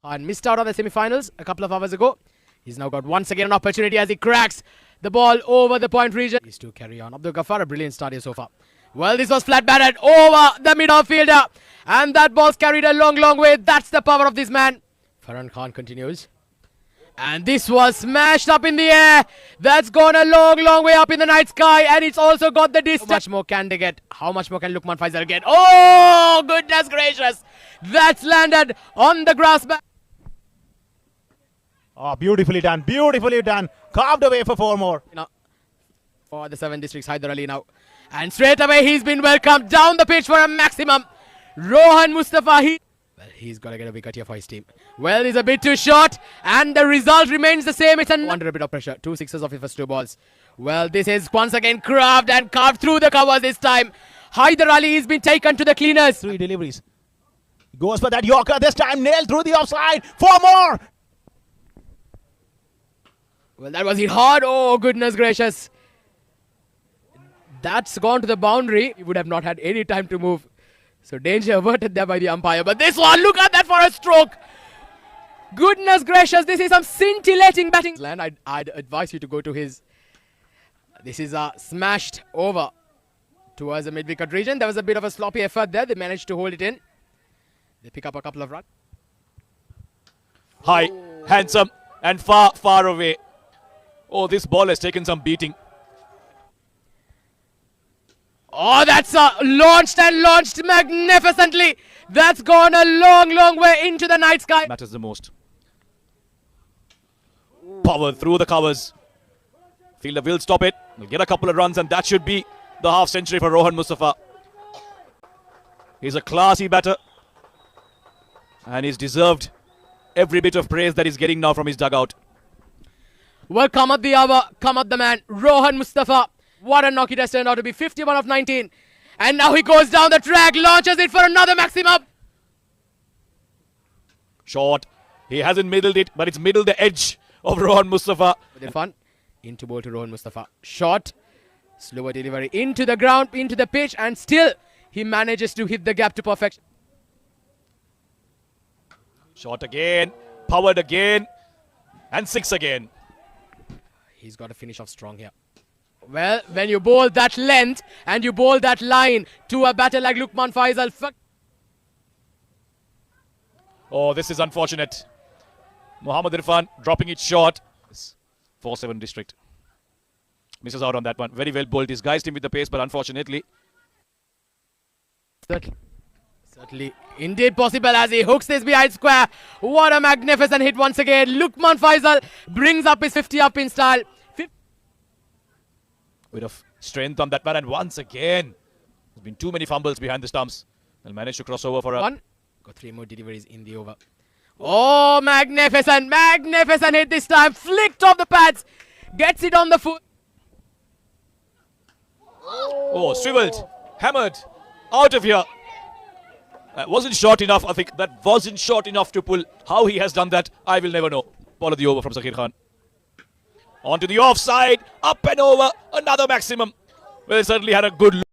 And missed out on the semi-finals a couple of hours ago. He's now got once again an opportunity as he cracks the ball over the point region. He's to carry on. Abdul Ghaffar, a brilliant start here so far. Well, this was flat batted over the mid-fielder. And that ball's carried a long, long way. That's the power of this man. Farhan Khan continues. And this was smashed up in the air. That's gone a long, long way up in the night sky. And it's also got the distance. How much more can they get? How much more can Luqman Faisal get? Oh, goodness gracious. That's landed on the grass mat. Oh, beautifully done. Beautifully done. Carved away for 4 more. For the 7 districts, Haider Ali now. And straight away, he's been welcomed down the pitch for a maximum. Rohan Mustafa, he's got to get a wicket here for his team. Well, he's a bit too short, and the result remains the same. It's under a bit of pressure. 2 sixes of his first 2 balls. Well, this is once again carved through the covers this time. Haider Ali has been taken to the cleaners. 3 deliveries. Goes for that Yorker this time. Nailed through the offside. 4 more. Well, that was hit hard. Oh, goodness gracious. That's gone to the boundary. He would have not had any time to move. So danger averted there by the umpire. But this one, look at that for a stroke. Goodness gracious, this is some scintillating batting. I'd advise you to go to his. This is a smashed over towards the mid-wicket region. There was a bit of a sloppy effort there. They managed to hold it in. They pick up a couple of runs. High, handsome, and far, far away. Oh, this ball has taken some beating. Oh, that's launched magnificently. That's gone a long, long way into the night sky. Matters the most. Power through the covers. Fielder will stop it. Will get a couple of runs, and that should be the half century for Rohan Mustafa. He's a classy batter, and he's deserved every bit of praise that he's getting now from his dugout. Well, come at the hour, come at the man, Rohan Mustafa. What a knock it has turned out to be, 51 of 19. And now he goes down the track, launches it for another maximum. Short. He hasn't middled it, but it's middled the edge of Rohan Mustafa. With the fun, into ball to Rohan Mustafa. Short, slower delivery, into the ground, into the pitch, and still he manages to hit the gap to perfection. Short again, powered again, and 6 again. He's got to finish off strong here. Well, when you bowl that length and you bowl that line to a batter like Luqman Faisal. Oh, this is unfortunate. Mohammad Irfan dropping it short. 4-7 district. Misses out on that one. Very well bowled. Disguised him with the pace, but unfortunately. Certainly, indeed possible as he hooks this behind square. What a magnificent hit once again. Luqman Faisal brings up his 50 up in style. Bit of strength on that man, and once again, there's been too many fumbles behind the stumps. They'll manage to cross over for a one. Got 3 more deliveries in the over. Oh, magnificent hit this time. Flicked off the pads. Gets it on the foot. Oh, swiveled, hammered, out of here. That wasn't short enough. I think that wasn't short enough to pull. How he has done that, I will never know. Ball of the over from Zakir Khan. Onto the offside, up and over, another maximum. Well, he certainly had a good look.